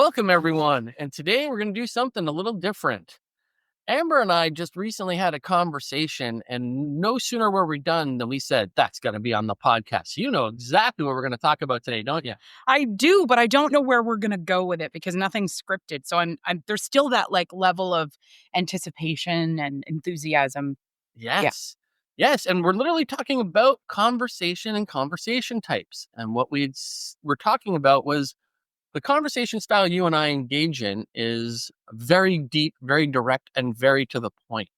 Welcome, everyone. And today we're going to do something a little different. Amber and I just recently had a conversation, and no sooner were we done than we said, that's going to be on the podcast. You know exactly what we're going to talk about today, don't you? I do, but I don't know where we're going to go with it because nothing's scripted. So I'm there's still that level of anticipation and enthusiasm. Yes. Yes. And we're literally talking about conversation and conversation types. And what we're talking about was the conversation style you and I engage in is very deep, very direct, and very to the point.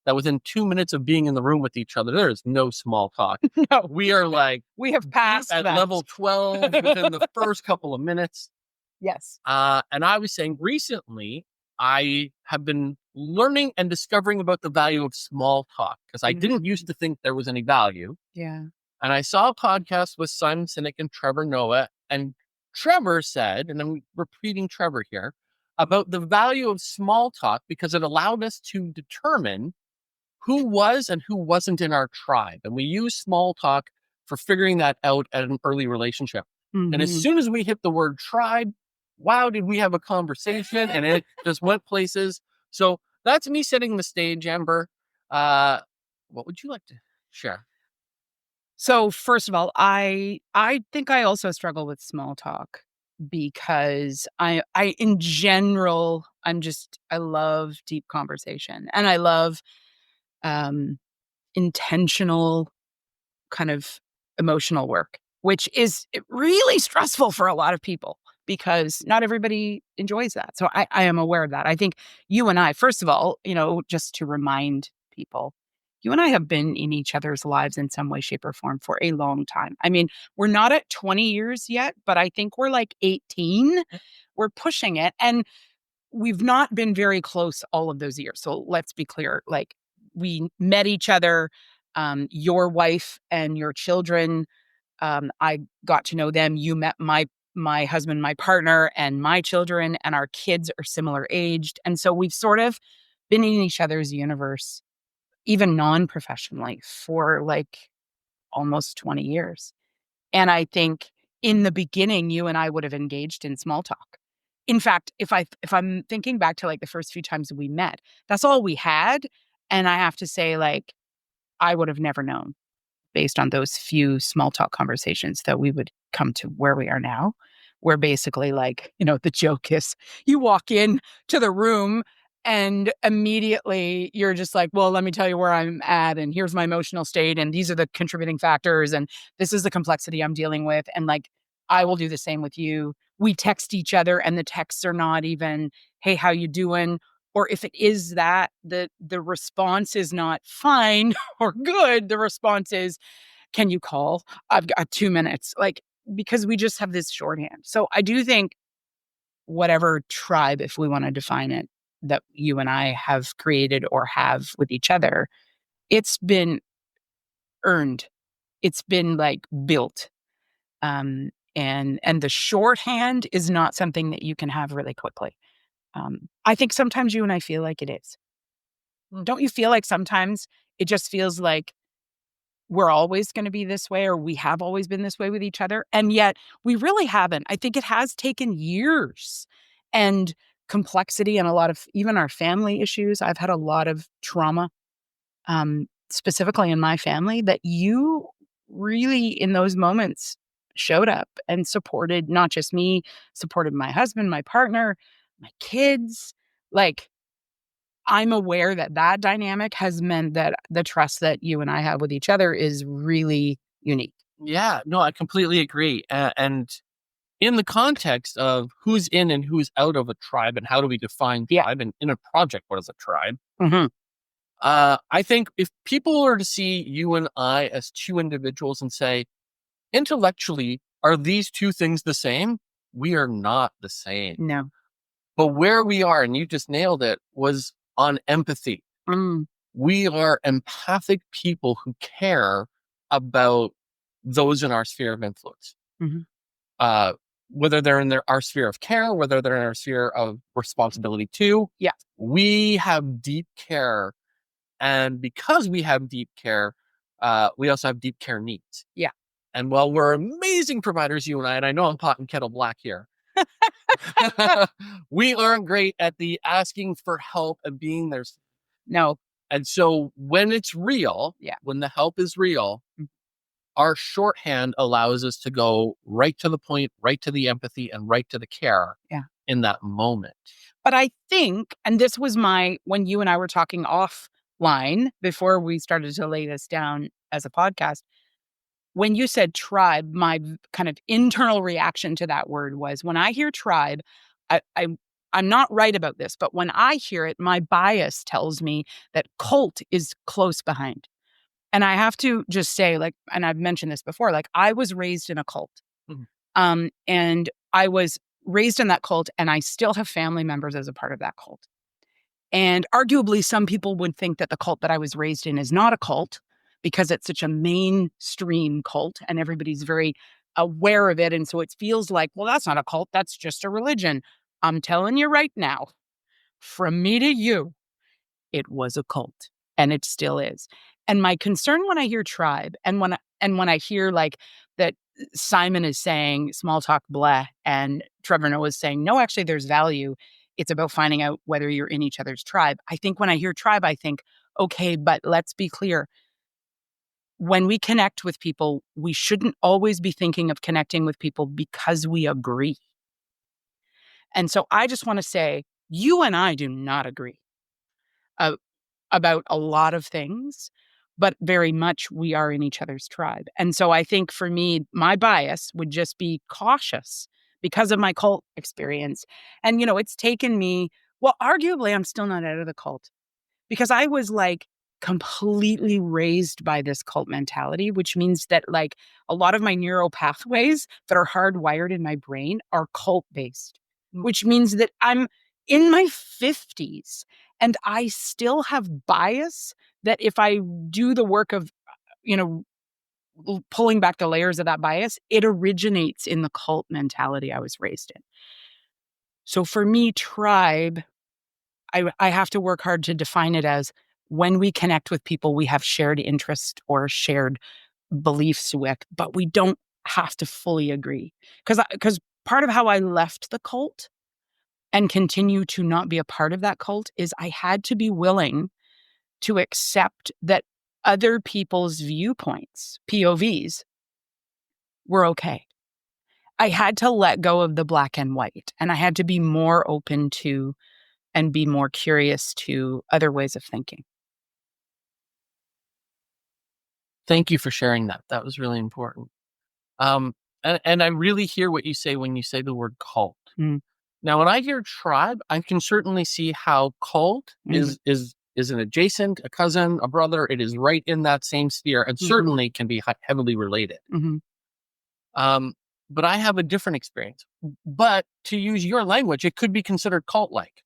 That within 2 minutes of being in the room with each other, there is no small talk. No, We are like we have passed at that. level 12 within the first couple of minutes. Yes. And I was saying recently, I have been learning and discovering about the value of small talk because I didn't used to think there was any value. Yeah. And I saw a podcast with Simon Sinek and Trevor Noah, and Trevor said, and I'm repeating Trevor here, about the value of small talk because it allowed us to determine who was and who wasn't in our tribe. And we use small talk for figuring that out at an early relationship. And as soon as we hit the word tribe, wow, did we have a conversation and it just went places. So that's me setting the stage, Amber. What would you like to share? So first of all, I think I also struggle with small talk because I in general I love deep conversation and I love intentional kind of emotional work, which is really stressful for a lot of people because not everybody enjoys that. So I am aware of that. I think you and I, first of all, just to remind people, you and I have been in each other's lives in some way, shape, or form for a long time. I mean, we're not at 20 years yet, but I think we're like 18. We're pushing it. And we've not been very close all of those years. So let's be clear. Like we met each other, your wife and your children. I got to know them. You met my husband, my partner, and my children, and our kids are similar aged. And so we've sort of been in each other's universe, even non-professionally, for like almost 20 years. And I think in the beginning, you and I would have engaged in small talk. In fact, if I'm thinking back to like the first few times we met, that's all we had. And I have to say, like, I would have never known based on those few small talk conversations that we would come to where we are now, where basically like, the joke is you walk in to the room and immediately you're just like, well, let me tell you where I'm at. And here's my emotional state. And these are the contributing factors. And this is the complexity I'm dealing with. And like, I will do the same with you. We text each other and the texts are not even, hey, how you doing? Or if it is that, the response is not fine or good. The response is, can you call? I've got 2 minutes. Like, because we just have this shorthand. So I do think whatever tribe, if we want to define it, that you and I have created or have with each other, it's been earned. It's been like built. And the shorthand is not something that you can have really quickly. I think sometimes you and I feel like it is. Don't you feel like sometimes it just feels like we're always going to be this way or we have always been this way with each other? And yet we really haven't. I think it has taken years and complexity and a lot of even our family issues. I've had a lot of trauma, specifically in my family, that you really in those moments showed up and supported not just me, supported my husband, my partner, my kids. Like, I'm aware that that dynamic has meant that the trust that you and I have with each other is really unique. Yeah, no, I completely agree. And in the context of who's in and who's out of a tribe and how do we define tribe and in a project, what is a tribe? I think if people are to see you and I as two individuals and say, intellectually, are these two things the same? We are not the same. No. But where we are, and you just nailed it, was on empathy. We are empathic people who care about those in our sphere of influence. Whether they're in our sphere of care, whether they're in our sphere of responsibility too. Yeah. We have deep care. And because we have deep care, we also have deep care needs. Yeah. And while we're amazing providers, you and I know I'm pot and kettle black here, We aren't great at the asking for help and being there. No. And so when it's real, Yeah. when the help is real, Mm. our shorthand allows us to go right to the point, right to the empathy, and right to the care Yeah. in that moment. But I think, and this was when you and I were talking offline before we started to lay this down as a podcast, when you said tribe, my kind of internal reaction to that word was when I hear tribe, I, I, I'm not right about this, but when I hear it, my bias tells me that cult is close behind. And I have to just say, like, and I've mentioned this before, like, I was raised in a cult. Mhm. And I was raised in that cult, and I still have family members as a part of that cult. And arguably, some people would think that the cult that I was raised in is not a cult because it's such a mainstream cult and everybody's very aware of it. And so it feels like, well, that's not a cult, that's just a religion. I'm telling you right now, from me to you, it was a cult and it still is. And my concern when I hear tribe and when I hear like that Simon is saying small talk blah and Trevor Noah is saying no, actually there's value. It's about finding out whether you're in each other's tribe. I think when I hear tribe, I think, okay, but let's be clear. When we connect with people, we shouldn't always be thinking of connecting with people because we agree. And so I just want to say, you and I do not agree. Uh, about a lot of things, but very much we are in each other's tribe. And so I think for me, my bias would just be cautious because of my cult experience. And, it's taken me, well, arguably, I'm still not out of the cult because I was like completely raised by this cult mentality, which means that like a lot of my neural pathways that are hardwired in my brain are cult based, which means that I'm in my 50s and I still have bias that if I do the work of, you know, pulling back the layers of that bias, it originates in the cult mentality I was raised in. So for me, tribe, I have to work hard to define it as when we connect with people we have shared interest or shared beliefs with, but we don't have to fully agree. Because part of how I left the cult and continue to not be a part of that cult is I had to be willing to accept that other people's viewpoints, POVs, were okay. I had to let go of the black and white, and I had to be more open to and be more curious to other ways of thinking. Thank you for sharing that. That was really important. Um, and I really hear what you say when you say the word cult. Mm, Now, when I hear tribe, I can certainly see how cult mm, is an adjacent, a cousin, a brother. It is right in that same sphere, and mhm, certainly can be heavily related. mhm. Um, but I have a different experience. But to use your language, it could be considered cult-like.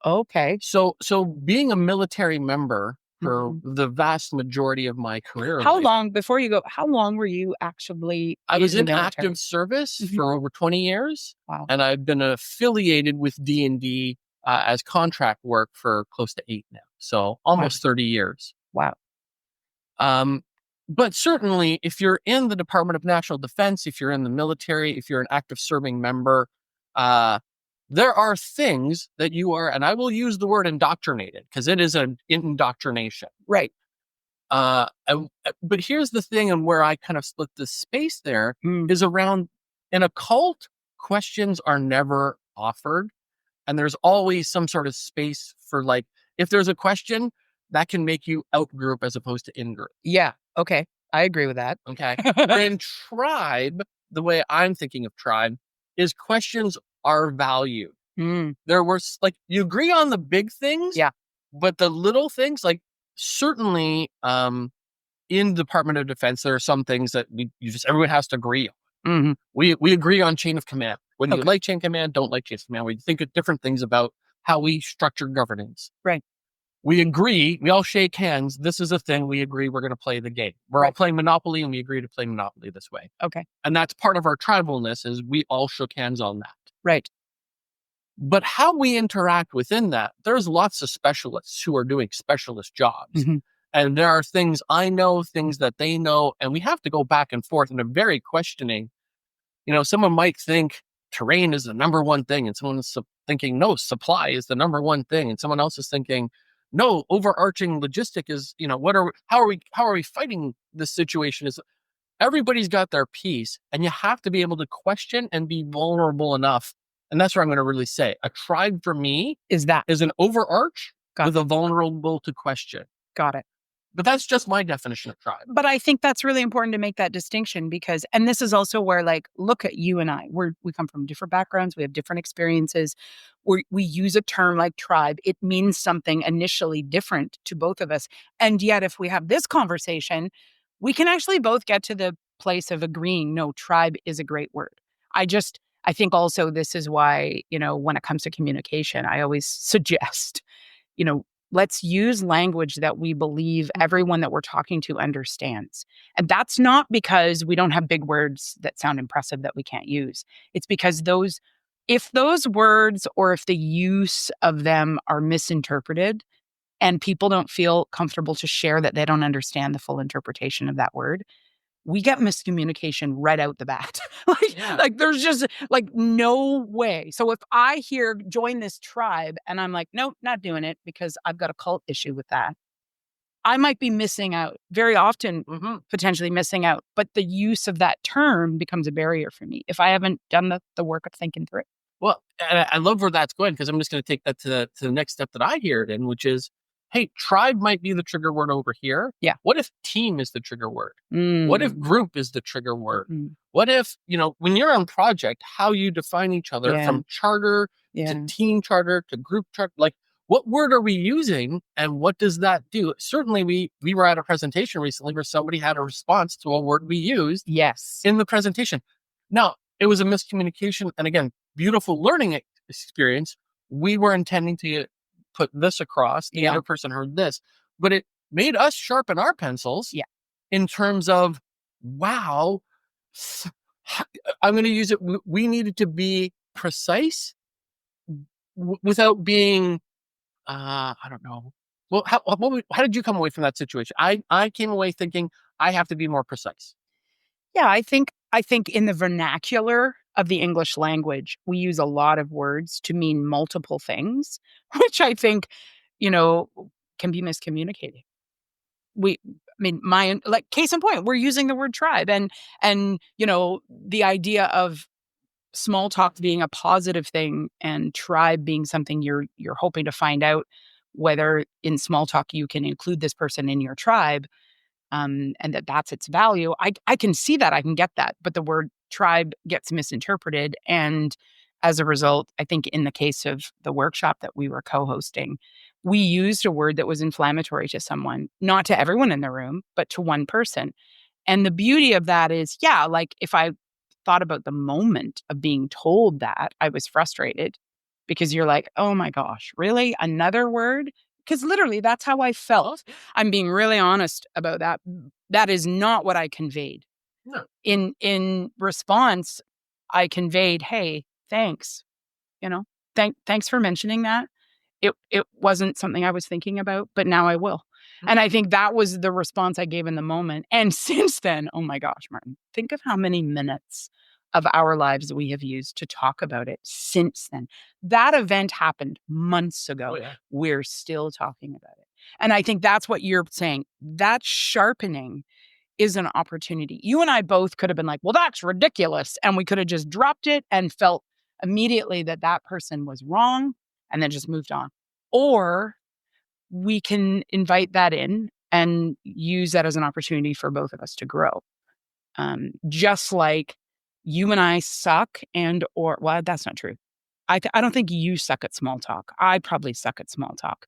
Okay. So being a military member for Mhm. the vast majority of my career How life, long before you go, how long were you actually I was in the in military? active service Mhm. for over 20 years, Wow. and I've been affiliated with D&D as contract work for close to 8 now, so Wow. almost 30 years. Wow. Um, but certainly, if you're in the Department of National Defense, if you're in the military, if you're an active serving member, uh, there are things that you are, and I will use the word indoctrinated because it is an indoctrination. Right. But here's the thing, and where I kind of split the space there Mm. is around in a cult, questions are never offered. And there's always some sort of space for like, if there's a question, that can make you out group as opposed to in group. Yeah. Okay. I agree with that. Okay. But in tribe, the way I'm thinking of tribe is questions are valued. Mm. There were like, you agree on the big things, Yeah. but the little things, like certainly, in Department of Defense, there are some things that everyone has to agree on. Mhm. We agree on chain of command. Whether you Okay. like chain of command, don't like chain of command. We think of different things about how we structure governance. Right. We agree, we all shake hands. This is a thing we agree we're going to play the game. We're all Right. playing Monopoly and we agree to play Monopoly this way. Okay. And that's part of our tribalness is we all shook hands on that. Right. But how we interact within that, there's lots of specialists who are doing specialist jobs. Mhm. And there are things I know, things that they know, and we have to go back and forth in a very questioning. Someone might think, terrain is the number one thing, and someone is thinking, no, supply is the number one thing, and someone else is thinking, no, overarching logistic is, how are we fighting this situation? Is everybody's got their piece, and you have to be able to question and be vulnerable enough. And that's what I'm going to really say. A tribe for me Is that is an overarch got with a vulnerable to question. got it. But that's just my definition of tribe. But I think that's really important to make that distinction because, and this is also where, like, look at you and I. We come from different backgrounds. We have different experiences. We use a term like tribe. It means something initially different to both of us. And yet, if we have this conversation, we can actually both get to the place of agreeing, no, tribe is a great word. I think also this is why, when it comes to communication, I always suggest, let's use language that we believe everyone that we're talking to understands. And that's not because we don't have big words that sound impressive that we can't use. It's because if those words or if the use of them are misinterpreted and people don't feel comfortable to share that they don't understand the full interpretation of that word, we get miscommunication right out the bat. Like there's just like no way. So if I join this tribe and I'm like, nope, not doing it because I've got a cult issue with that, I might be missing out, very often potentially missing out. But the use of that term becomes a barrier for me if I haven't done the work of thinking through it. Well, and I love where that's going because I'm just going to take that to the next step that I hear it in, which is, hey, tribe might be the trigger word over here. Yeah. What if team is the trigger word? What if group is the trigger word? What if, when you're on project, how you define each other from charter to team charter to group charter, like what word are we using and what does that do? Certainly we were at a presentation recently where somebody had a response to a word we used in the presentation. Now, it was a miscommunication. And again, beautiful learning experience. We were intending to put this across. The other person heard this, but it made us sharpen our pencils in terms of, wow, I'm going to use it. We needed to be precise without being, I don't know. Well, how did you come away from that situation? I came away thinking I have to be more precise. Yeah, I think in the vernacular of the English language, we use a lot of words to mean multiple things, which I think, can be miscommunicating. Case in point, we're using the word tribe and the idea of small talk being a positive thing and tribe being something you're hoping to find out whether in small talk you can include this person in your tribe. And that's its value. I can see that. I can get that. But the word tribe gets misinterpreted. And as a result, I think in the case of the workshop that we were co-hosting, we used a word that was inflammatory to someone, not to everyone in the room, but to one person. And the beauty of that is, like if I thought about the moment of being told that, I was frustrated because you're like, oh my gosh, really? Another word? Because literally that's how I felt. I'm being really honest about that. That is not what I conveyed. No. In response, I conveyed, hey, thanks. Thanks for mentioning that. It wasn't something I was thinking about, but now I will. And I think that was the response I gave in the moment. And since then, oh my gosh, Martin, think of how many minutes of our lives we have used to talk about it since then. That event happened months ago. Oh, yeah. We're still talking about it. And I think that's what you're saying. That sharpening is an opportunity. You and I both could have been like, well, that's ridiculous. And we could have just dropped it and felt immediately that person was wrong and then just moved on. Or we can invite that in and use that as an opportunity for both of us to grow. Just like you and I suck well, that's not true. I don't think you suck at small talk. I probably suck at small talk.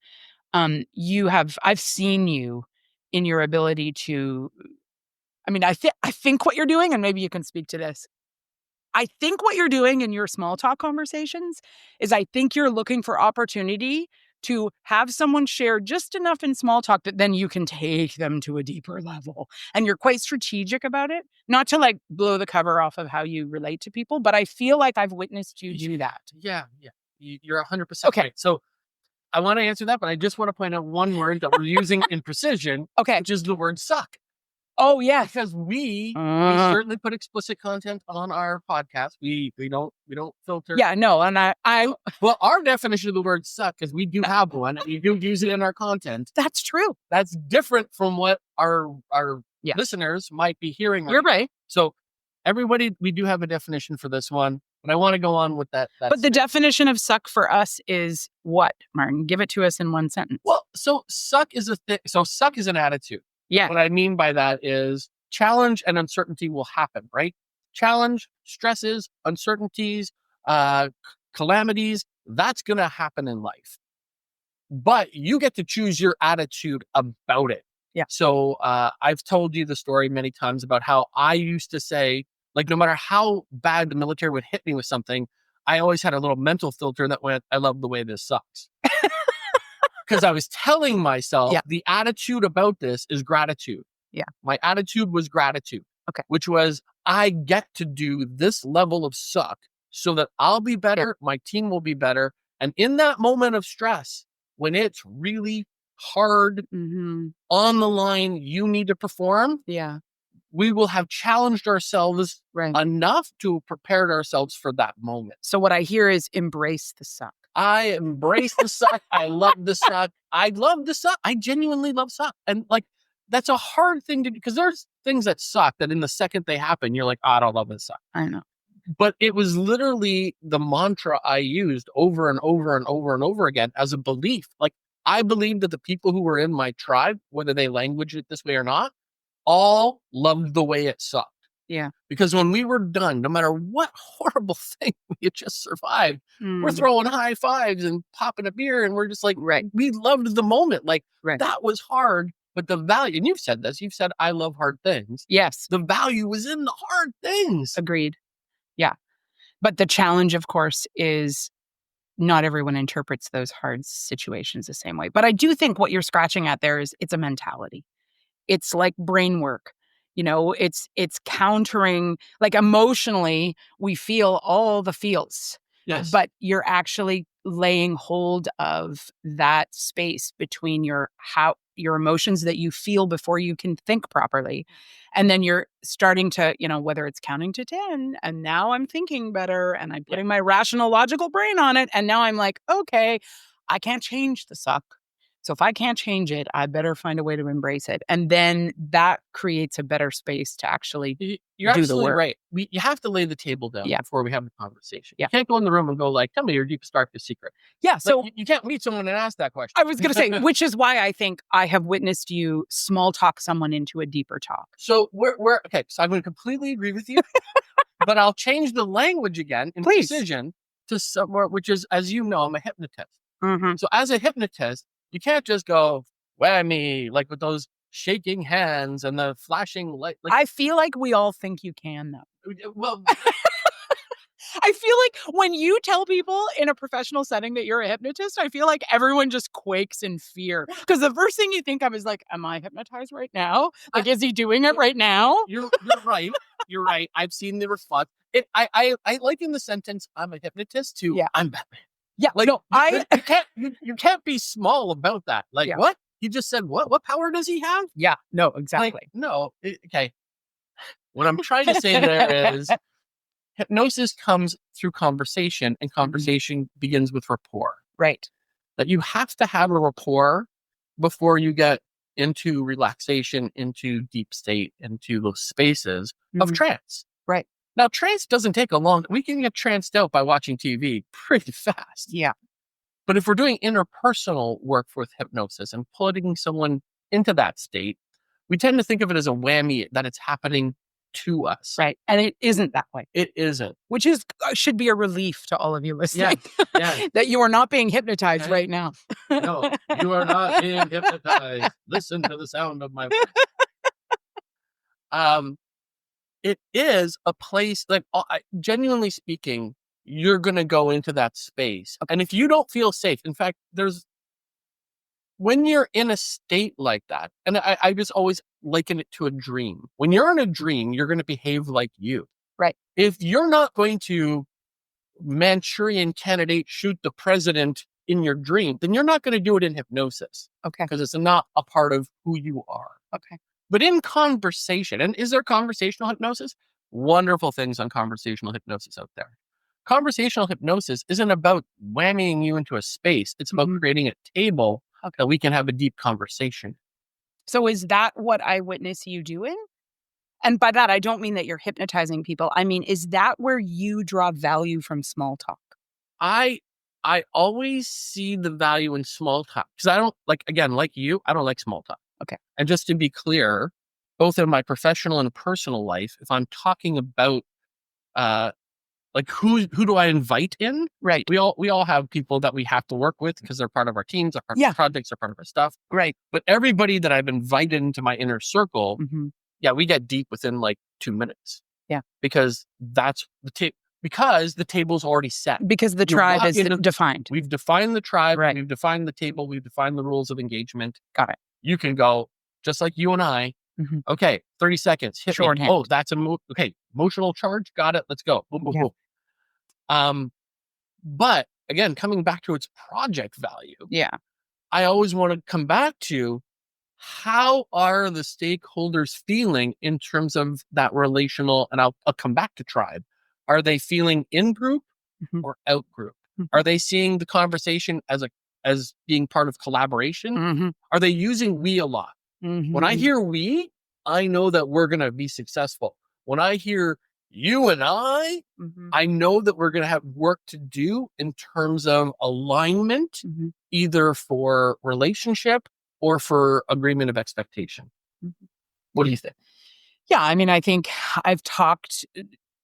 I've seen you in your ability to, I think what you're doing, and maybe you can speak to this. I think what you're doing in your small talk conversations is I think you're looking for opportunity to have someone share just enough in small talk that then you can take them to a deeper level. And you're quite strategic about it, not to like blow the cover off of how you relate to people, but I feel like I've witnessed you do that. Yeah. You're 100% right. So I want to answer that, but I just want to point out one word that we're using in precision, which is the word suck. Oh, yes. Because we Uh, certainly put explicit content on our podcast. We don't filter. yeah, no. And Well, our definition of the word suck is we do have one, and we do use it in our content. that's true. That's different from what our Yeah. listeners might be hearing. You're right. So everybody, we do have a definition for this one, but I want to go on with that. But the definition of suck for us is what, Martin? Give it to us in one sentence. Well, so suck is a thing. So suck is an attitude. Yeah. What I mean by that is challenge and uncertainty will happen, right? Challenge, stresses, uncertainties, calamities, that's going to happen in life. But you get to choose your attitude about it. Yeah. So I've told you the story many times about how I used to say, like, no matter how bad the military would hit me with something, I always had a little mental filter that went, I love the way this sucks. Because I was telling myself the attitude about this is gratitude. Yeah. My attitude was gratitude. Okay. Which was, I get to do this level of suck so that I'll be better, my team will be better. And in that moment of stress, when it's really hard, on the line, you need to perform. Yeah. We will have challenged ourselves Right. enough to have prepared ourselves for that moment. So what I hear is embrace the suck. I embrace the suck. I love the suck. I love the suck. I genuinely love suck. And like, that's a hard thing to do because there's things that suck that in the second they happen, you're like, oh, I don't love this suck. I know. But it was literally the mantra I used over and over and over and over again as a belief. Like, I believed that the people who were in my tribe, whether they language it this way or not, all loved the way it sucked. Yeah. Because when we were done, no matter what horrible thing we had just survived, we're throwing high fives and popping a beer. And we're just like, we loved the moment. Like, that was hard. But the value, and you've said this, you've said, I love hard things. Yes. The value was in the hard things. Agreed. Yeah. But the challenge, of course, is not everyone interprets those hard situations the same way. But I do think what you're scratching at there is it's a mentality. It's like brain work. You know, it's countering, like emotionally, we feel all the feels. Yes. But you're actually laying hold of that space between your emotions that you feel before you can think properly. And then you're starting to, whether it's counting to 10 and now I'm thinking better and I'm putting my rational, logical brain on it. And now I'm like, okay, I can't change the suck. So if I can't change it, I better find a way to embrace it. And then that creates a better space to actually You're do the absolutely work. right. You have to lay the table down before we have the conversation. Yeah. You can't go in the room and go like, tell me your deepest, darkest secret. Yeah. So you can't meet someone and ask that question. I was going to say, which is why I think I have witnessed you small talk someone into a deeper talk. So we're okay. So I'm going to completely agree with you, but I'll change the language again in precision to somewhere, which is, as you know, I'm a hypnotist. So as a hypnotist, you can't just go whammy, like with those shaking hands and the flashing light. Like, I feel like we all think you can, though. Well, I feel like when you tell people in a professional setting that you're a hypnotist, I feel like everyone just quakes in fear. Because the first thing you think of is like, am I hypnotized right now? Like, is he doing it right now? You're right. You're right. I've seen the response. I liken the sentence, I'm a hypnotist to I'm Batman. Yeah, like no, you can't be small about that. Like, what? He just said what? What power does he have? Yeah, no, exactly. Like, no, okay. What I'm trying to say there is hypnosis comes through conversation, and conversation begins with rapport. Right. That you have to have a rapport before you get into relaxation, into deep state, into those spaces of trance. Right. Now, trance doesn't take a long... We can get tranced out by watching TV pretty fast. Yeah. But if we're doing interpersonal work with hypnosis and putting someone into that state, we tend to think of it as a whammy, that it's happening to us. Right. And it isn't that way. It isn't. Which is should be a relief to all of you listening. Yeah. That you are not being hypnotized right now. No, you are not being hypnotized. Listen to the sound of my voice. It is a place, like, genuinely speaking, you're going to go into that space. Okay. And if you don't feel safe, in fact, when you're in a state like that, and I just always liken it to a dream. When you're in a dream, you're going to behave like you. Right. If you're not going to Manchurian candidate shoot the president in your dream, then you're not going to do it in hypnosis. Okay. Because it's not a part of who you are. Okay. But in conversation, and is there conversational hypnosis? Wonderful things on conversational hypnosis out there. Conversational hypnosis isn't about whamming you into a space. It's about creating a table that we can have a deep conversation. So is that what I witness you doing? And by that, I don't mean that you're hypnotizing people. I mean, is that where you draw value from small talk? I I always see the value in small talk because I don't like, again, like you, I don't like small talk. Okay. And just to be clear, both in my professional and personal life, if I'm talking about uh like who do I invite in? Right. We all have people that we have to work with because they're part of our teams, they're part of our projects, they're part of our stuff. Right. But everybody that I've invited into my inner circle, yeah, we get deep within like 2 minutes. Yeah. Because that's because the table's already set. Because the tribe is defined. We've defined the tribe, Right. we've defined the table, we've defined the rules of engagement. Got it. You can go, just like you and I, okay, 30 seconds, hit me. Oh, that's okay, emotional charge, got it, let's go. Boom, boom, boom. But again, coming back to its project value, I always want to come back to how are the stakeholders feeling in terms of that relational, and I'll come back to tribe. Are they feeling in group or out group? Are they seeing the conversation as being part of collaboration? Are they using we a lot? When I hear we, I know that we're going to be successful. When I hear you and I know that we're going to have work to do in terms of alignment, either for relationship or for agreement of expectation. What do you think? Yeah, I mean, I think I've talked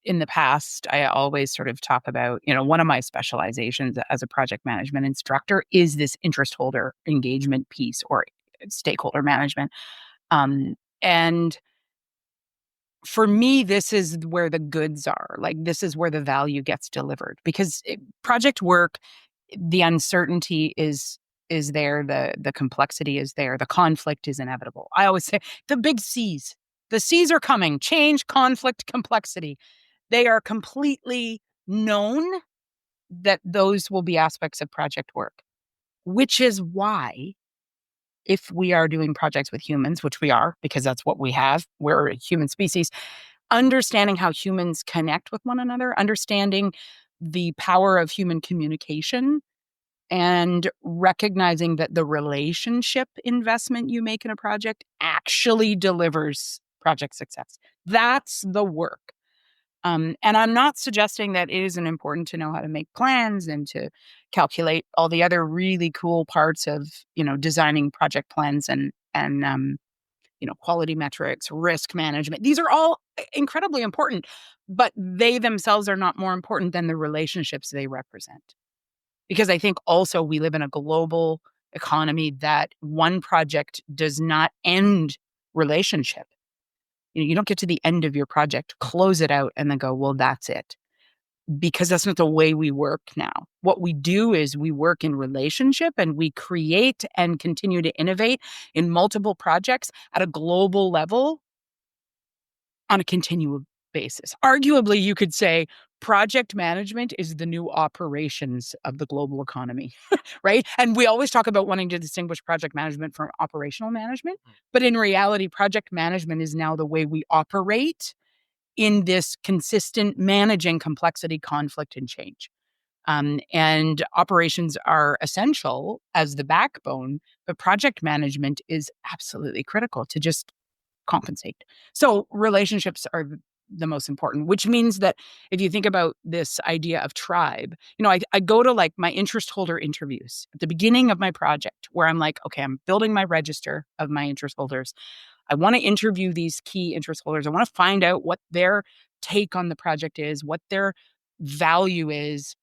in the past, I always sort of talk about, one of my specializations as a project management instructor is this interest holder engagement piece or stakeholder management. And for me, this is where the goods are. Like, this is where the value gets delivered because project work, the uncertainty is there, the complexity is there, the conflict is inevitable. I always say the big C's. The C's are coming: change, conflict, complexity. They are completely known that those will be aspects of project work, which is why if we are doing projects with humans, which we are, because that's what we have, we're a human species, understanding how humans connect with one another, understanding the power of human communication, and recognizing that the relationship investment you make in a project actually delivers project success. That's the work. And I'm not suggesting that it isn't important to know how to make plans and to calculate all the other really cool parts of, designing project plans and quality metrics, risk management. These are all incredibly important, but they themselves are not more important than the relationships they represent. Because I think also we live in a global economy that one project does not end relationship. You don't get to the end of your project, close it out, and then go, well, that's it. Because that's not the way we work now. What we do is we work in relationship and we create and continue to innovate in multiple projects at a global level on a continual basis. Arguably, you could say project management is the new operations of the global economy, right? And we always talk about wanting to distinguish project management from operational management. But in reality, project management is now the way we operate in this consistent managing complexity, conflict, and change. And operations are essential as the backbone, but project management is absolutely critical to just compensate. So relationships are the most important, which means that if you think about this idea of tribe, I go to like my interest holder interviews at the beginning of my project where I'm like, okay, I'm building my register of my interest holders. I want to interview these key interest holders. I want to find out what their take on the project is, what their value is.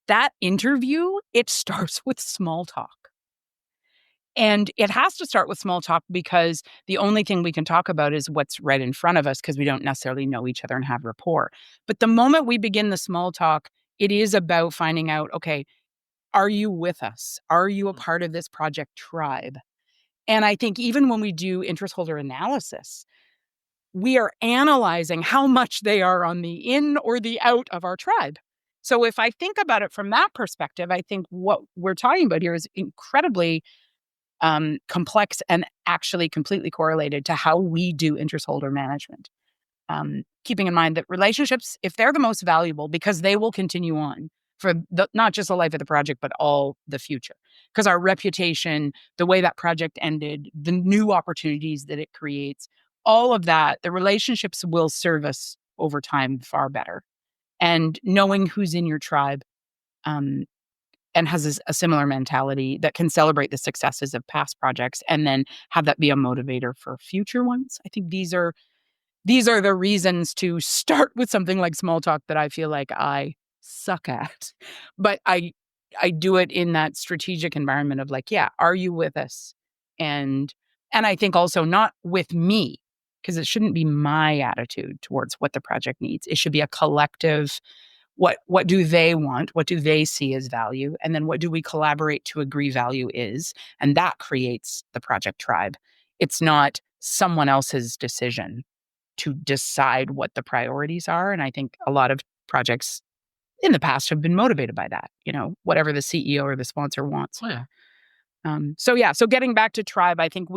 That interview, it starts with small talk. And it has to start with small talk because the only thing we can talk about is what's right in front of us because we don't necessarily know each other and have rapport. But the moment we begin the small talk, it is about finding out, okay, are you with us? Are you a part of this project tribe? And I think even when we do interest holder analysis, we are analyzing how much they are on the in or the out of our tribe. So if I think about it from that perspective, I think what we're talking about here is incredibly complex and actually completely correlated to how we do interest-holder management. Keeping in mind that relationships, if they're the most valuable, because they will continue on for not just the life of the project, but all the future. Because our reputation, the way that project ended, the new opportunities that it creates, all of that, the relationships will serve us over time far better. And knowing who's in your tribe and has a similar mentality that can celebrate the successes of past projects and then have that be a motivator for future ones. I think these are the reasons to start with something like small talk that I feel like I suck at. But I do it in that strategic environment of like, yeah, are you with us? And I think also not with me, because it shouldn't be my attitude towards what the project needs. It should be a collective, what do they want? What do they see as value? And then what do we collaborate to agree value is? And that creates the project tribe. It's not someone else's decision to decide what the priorities are. And I think a lot of projects in the past have been motivated by that, whatever the CEO or the sponsor wants. Oh, yeah. So getting back to tribe, I think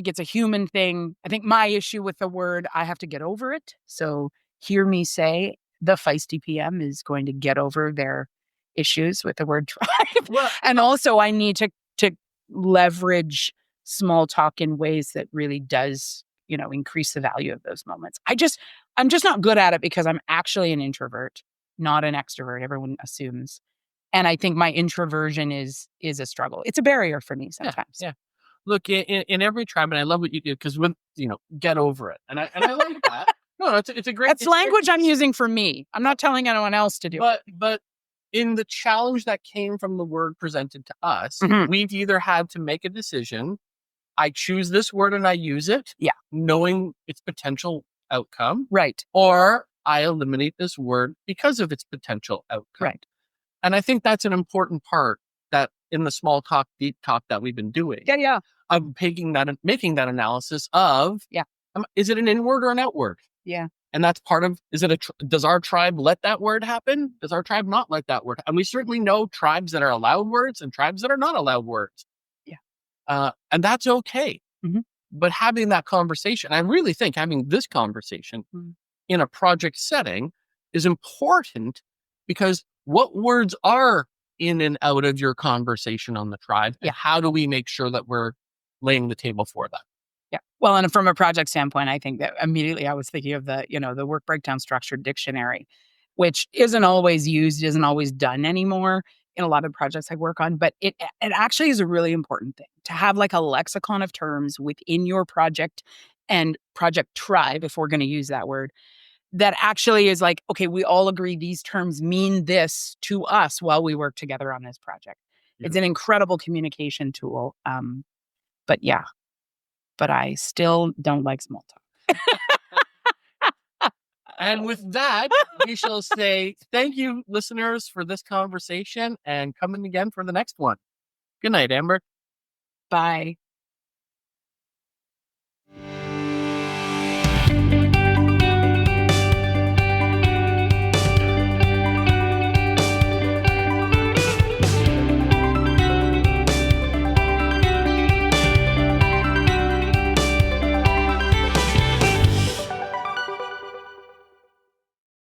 it's a human thing. I think my issue with the word, I have to get over it. So hear me say the feisty PM is going to get over their issues with the word tribe. Well, and also I need to leverage small talk in ways that really does, increase the value of those moments. I'm just not good at it because I'm actually an introvert, not an extrovert. Everyone assumes. And I think my introversion is a struggle. It's a barrier for me sometimes. Yeah. Look, in every tribe, and I love what you do because when get over it, and I like that. No, it's a great. That's language I'm using for me. I'm not telling anyone else to do. But in the challenge that came from the word presented to us, Mhm. we've either had to make a decision. I choose this word and I use it, Yeah. knowing its potential outcome, Right. or I eliminate this word because of its potential outcome. Right. And I think that's an important part that in the small talk, deep talk that we've been doing. Yeah. Of making that analysis of, Yeah. Is it an inward or an outward? Yeah. And that's part of, does our tribe let that word happen? Does our tribe not let that word? And we certainly know tribes that are allowed words and tribes that are not allowed words. Yeah. And that's okay. Mm-hmm. But having that conversation, I really think having this conversation in a project setting is important because what words are in and out of your conversation on the tribe? Yeah. And how do we make sure that we're laying the table for that? Yeah. Well, and from a project standpoint, I think that immediately I was thinking of the work breakdown structure dictionary, which isn't always used, isn't always done anymore in a lot of projects I work on. But it actually is a really important thing to have like a lexicon of terms within your project and project tribe, if we're going to use that word, that actually is like, okay, we all agree these terms mean this to us while we work together on this project. Yeah. It's an incredible communication tool. But I still don't like small talk. And with that, we shall say thank you, listeners, for this conversation and come in again for the next one. Good night, Amber. Bye.